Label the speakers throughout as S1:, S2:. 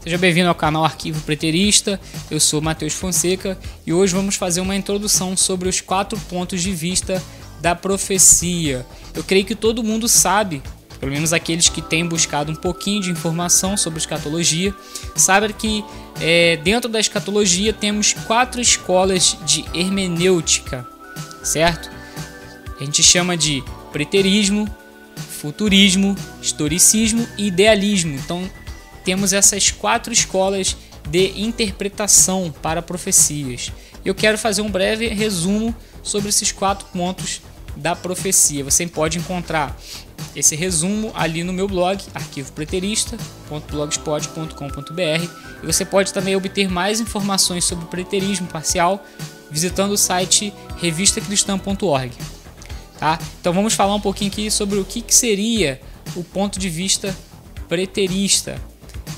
S1: Seja bem-vindo ao canal Arquivo Preterista, eu sou Matheus Fonseca e hoje vamos fazer uma introdução sobre os 4 pontos de vista da profecia. Eu creio que todo mundo sabe, pelo menos aqueles que têm buscado um pouquinho de informação sobre escatologia, sabem que dentro da escatologia temos 4 escolas de hermenêutica, certo? A gente chama de preterismo, futurismo, historicismo e idealismo. Então temos essas 4 escolas de interpretação para profecias. Eu quero fazer um breve resumo sobre esses 4 pontos da profecia. Você pode encontrar esse resumo ali no meu blog, arquivopreterista.blogspot.com.br, e você pode também obter mais informações sobre o preterismo parcial visitando o site revistacristã.org. Tá? Então vamos falar um pouquinho aqui sobre o que seria o ponto de vista preterista.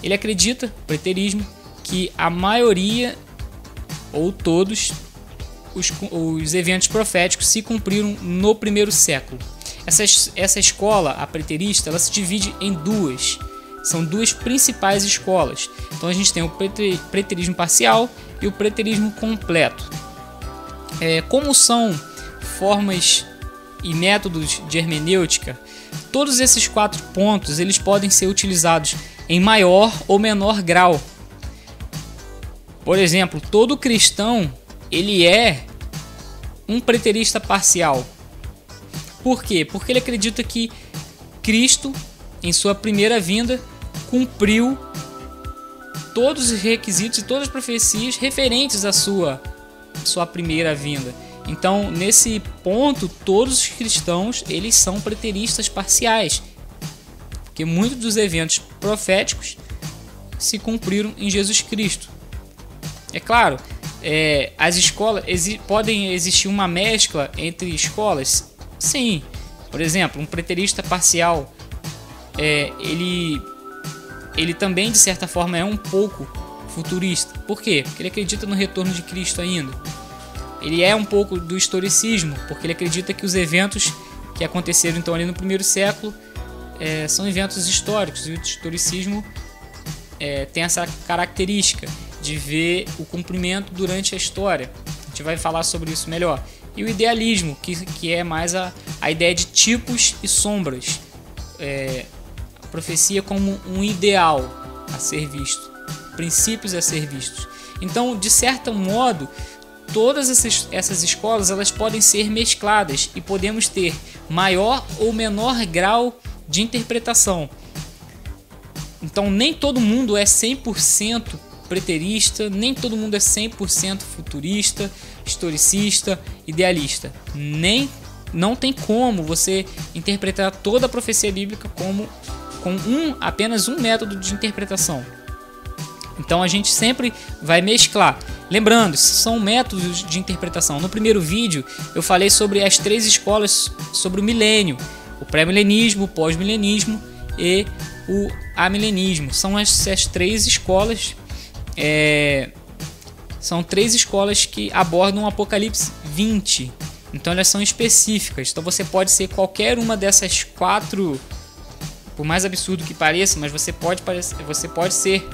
S1: Ele acredita, preterismo, que a maioria ou todos os eventos proféticos se cumpriram no primeiro século. Essa escola, a preterista, ela se divide em duas. São 2 principais escolas. Então a gente tem o preterismo parcial e o preterismo completo. Como são formas e métodos de hermenêutica, todos esses 4 pontos eles podem ser utilizados em maior ou menor grau. Por exemplo, todo cristão ele é um preterista parcial. Por quê? Porque ele acredita que Cristo, em sua primeira vinda, cumpriu todos os requisitos e todas as profecias referentes à sua primeira vinda. Então, nesse ponto, todos os cristãos eles são preteristas parciais, porque muitos dos eventos proféticos se cumpriram em Jesus Cristo. É claro, as escolas podem existir uma mescla entre escolas. Sim, por exemplo, um preterista parcial, ele também de certa forma é um pouco futurista. Por quê? Porque ele acredita no retorno de Cristo ainda. Ele é um pouco do historicismo, porque ele acredita que os eventos que aconteceram então ali no primeiro século são eventos históricos, e o historicismo tem essa característica de ver o cumprimento durante a história. A gente vai falar sobre isso melhor. E o idealismo, que é mais a ideia de tipos e sombras, a profecia como um ideal a ser visto, princípios a ser vistos. Então, de certo modo, todas essas escolas elas podem ser mescladas e podemos ter maior ou menor grau de interpretação. Então nem todo mundo é 100% preterista, nem todo mundo é 100% futurista, historicista, idealista. Não tem como você interpretar toda a profecia bíblica com apenas um método de interpretação. Então a gente sempre vai mesclar. Lembrando, são métodos de interpretação. No primeiro vídeo eu falei sobre as 3 escolas sobre o milênio: o pré-milenismo, o pós-milenismo e o amilenismo. São essas 3 escolas. São 3 escolas que abordam o Apocalipse 20. Então elas são específicas. Então você pode ser qualquer uma dessas 4, por mais absurdo que pareça, mas você pode ser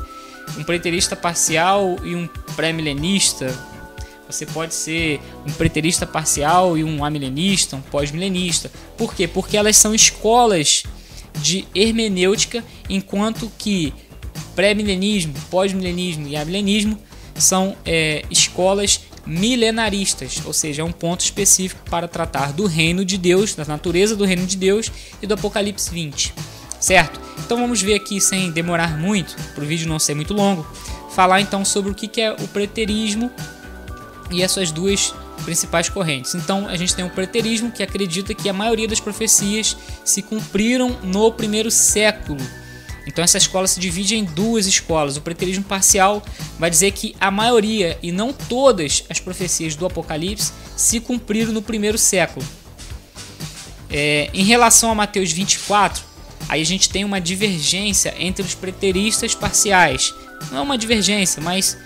S1: um preterista parcial e um pré-milenista. Você pode ser um preterista parcial e um amilenista, um pós-milenista. Por quê? Porque elas são escolas de hermenêutica, enquanto que pré-milenismo, pós-milenismo e amilenismo são escolas milenaristas, ou seja, é um ponto específico para tratar do reino de Deus, da natureza do reino de Deus e do Apocalipse 20. Certo? Então vamos ver aqui, sem demorar muito, para o vídeo não ser muito longo, falar então sobre o que é o preterismo e as suas 2 principais correntes. Então a gente tem o preterismo, que acredita que a maioria das profecias se cumpriram no primeiro século. Então essa escola se divide em 2 escolas. O preterismo parcial vai dizer que a maioria e não todas as profecias do Apocalipse se cumpriram no primeiro século. Em relação a Mateus 24, aí a gente tem uma divergência entre os preteristas parciais. Não é uma divergência, mas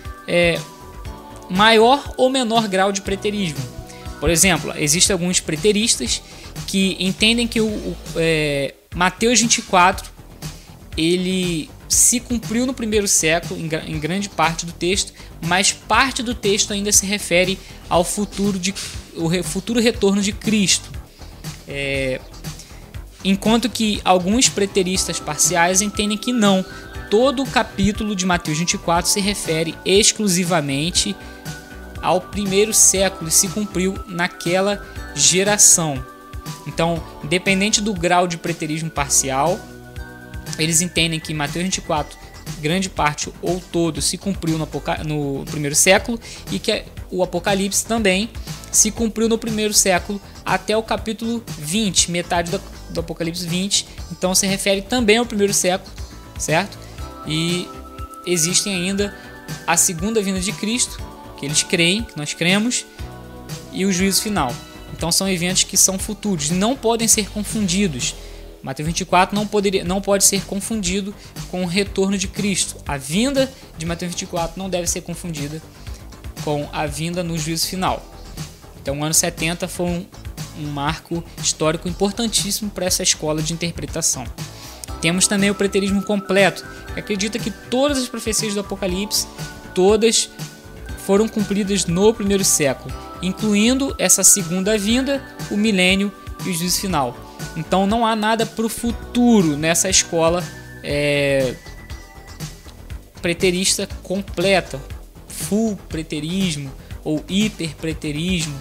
S1: maior ou menor grau de preterismo. Por exemplo, existem alguns preteristas que entendem que Mateus 24 ele se cumpriu no primeiro século, em grande parte do texto, mas parte do texto ainda se refere ao futuro retorno de Cristo. Enquanto que alguns preteristas parciais entendem que não, todo o capítulo de Mateus 24 se refere exclusivamente ao primeiro século e se cumpriu naquela geração. Então, independente do grau de preterismo parcial, eles entendem que Mateus 24, grande parte ou todo, se cumpriu no primeiro século e que o Apocalipse também se cumpriu no primeiro século até o capítulo 20, metade do Apocalipse 20. Então se refere também ao primeiro século, certo? E existem ainda a segunda vinda de Cristo, que eles creem, que nós cremos, e o juízo final. Então são eventos que são futuros, não podem ser confundidos. Mateus 24 não pode ser confundido com o retorno de Cristo. A vinda de Mateus 24 não deve ser confundida com a vinda no juízo final. Então o ano 70 foi um marco histórico importantíssimo para essa escola de interpretação. Temos também o preterismo completo, que acredita que todas as profecias do Apocalipse, todas foram cumpridas no primeiro século, incluindo essa segunda vinda, o milênio e o juízo final. Então não há nada para o futuro nessa escola preterista completa, full preterismo ou hiperpreterismo,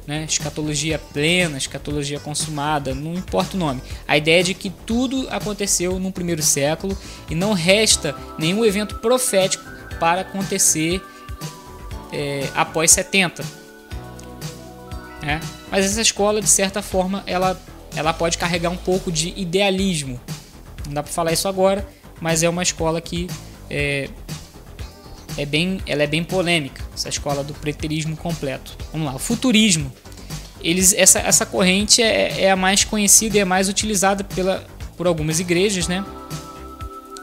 S1: né? Escatologia plena, escatologia consumada, não importa o nome. A ideia é de que tudo aconteceu no primeiro século e não resta nenhum evento profético para acontecer após 70. Mas essa escola, de certa forma, ela pode carregar um pouco de idealismo. Não dá para falar isso agora, mas é uma escola que ela é bem polêmica, essa escola do preterismo completo. Vamos lá, o futurismo. Essa corrente é a mais conhecida e é mais utilizada por algumas igrejas, né?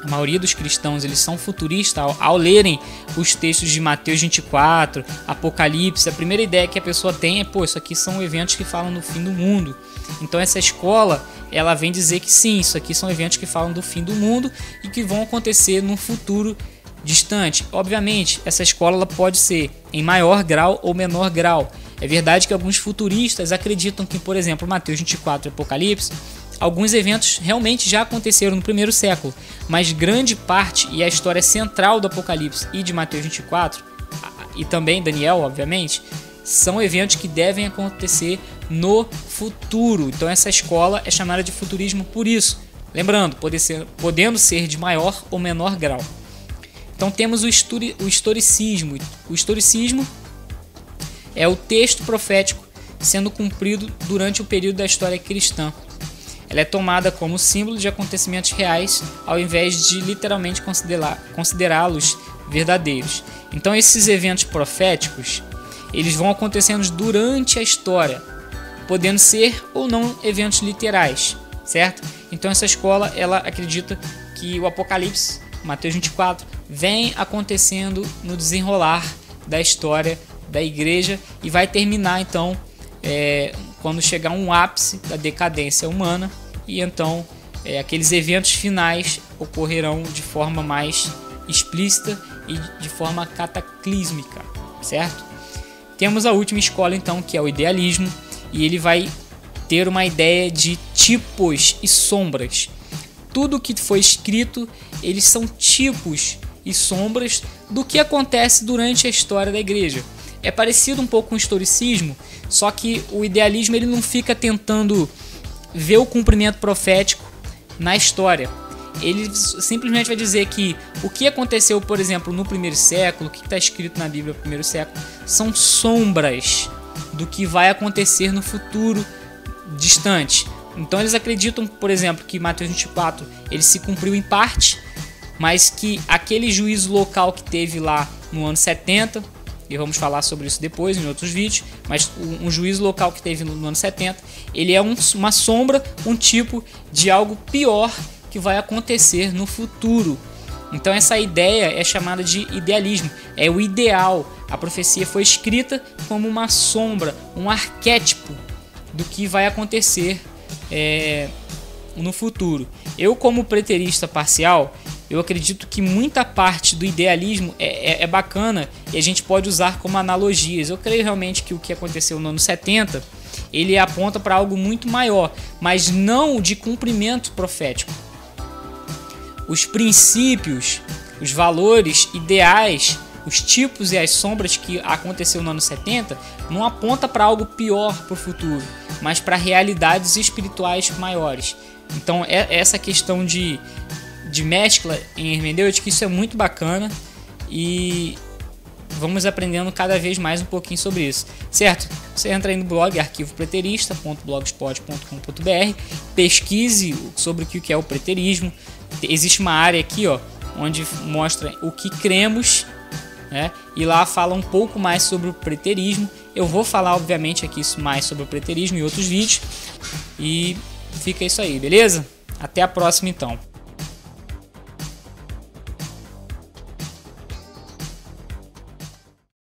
S1: A maioria dos cristãos eles são futuristas ao lerem os textos de Mateus 24, Apocalipse. A primeira ideia que a pessoa tem é, isso aqui são eventos que falam do fim do mundo. Então essa escola, ela vem dizer que sim, isso aqui são eventos que falam do fim do mundo e que vão acontecer num futuro distante. Obviamente, essa escola ela pode ser em maior grau ou menor grau. É verdade que alguns futuristas acreditam que, por exemplo, Mateus 24 e Apocalipse, alguns eventos realmente já aconteceram no primeiro século, mas grande parte e a história central do Apocalipse e de Mateus 24, e também Daniel, obviamente, são eventos que devem acontecer no futuro. Então essa escola é chamada de futurismo por isso. Lembrando, podendo ser de maior ou menor grau. Então temos o historicismo. O historicismo é o texto profético sendo cumprido durante o período da história cristã. Ela é tomada como símbolo de acontecimentos reais, ao invés de literalmente considerá-los verdadeiros. Então esses eventos proféticos, eles vão acontecendo durante a história, podendo ser ou não eventos literais, certo? Então essa escola, ela acredita que o Apocalipse, Mateus 24, vem acontecendo no desenrolar da história da igreja e vai terminar então quando chegar um ápice da decadência humana, e então aqueles eventos finais ocorrerão de forma mais explícita e de forma cataclísmica, certo? Temos a última escola então, que é o idealismo, e ele vai ter uma ideia de tipos e sombras. Tudo que foi escrito, eles são tipos e sombras do que acontece durante a história da igreja. É parecido um pouco com o historicismo, só que o idealismo ele não fica tentando ver o cumprimento profético na história. Ele simplesmente vai dizer que o que aconteceu, por exemplo, no primeiro século, o que está escrito na Bíblia no primeiro século, são sombras do que vai acontecer no futuro distante. Então eles acreditam, por exemplo, que Mateus 24 ele se cumpriu em parte, mas que aquele juízo local que teve lá no ano 70, e vamos falar sobre isso depois em outros vídeos, mas um juízo local que teve no ano 70, ele é uma sombra, um tipo de algo pior que vai acontecer no futuro. Então essa ideia é chamada de idealismo, é o ideal. A profecia foi escrita como uma sombra, um arquétipo do que vai acontecer no futuro. Eu, como preterista parcial, eu acredito que muita parte do idealismo é bacana e a gente pode usar como analogias. Eu creio realmente que o que aconteceu no ano 70, ele aponta para algo muito maior, mas não de cumprimento profético. Os princípios, os valores ideais, os tipos e as sombras que aconteceu no ano 70 não aponta para algo pior para o futuro, mas para realidades espirituais maiores. Então essa questão de mescla em hermenêutica, isso é muito bacana e vamos aprendendo cada vez mais um pouquinho sobre isso, certo? Você entra aí no blog arquivopreterista.blogspot.com.br, pesquise sobre o que é o preterismo. Existe uma área aqui, ó, onde mostra o que cremos, né? E lá fala um pouco mais sobre o preterismo. Eu vou falar obviamente aqui mais sobre o preterismo em outros vídeos e fica isso aí, beleza? Até a próxima então.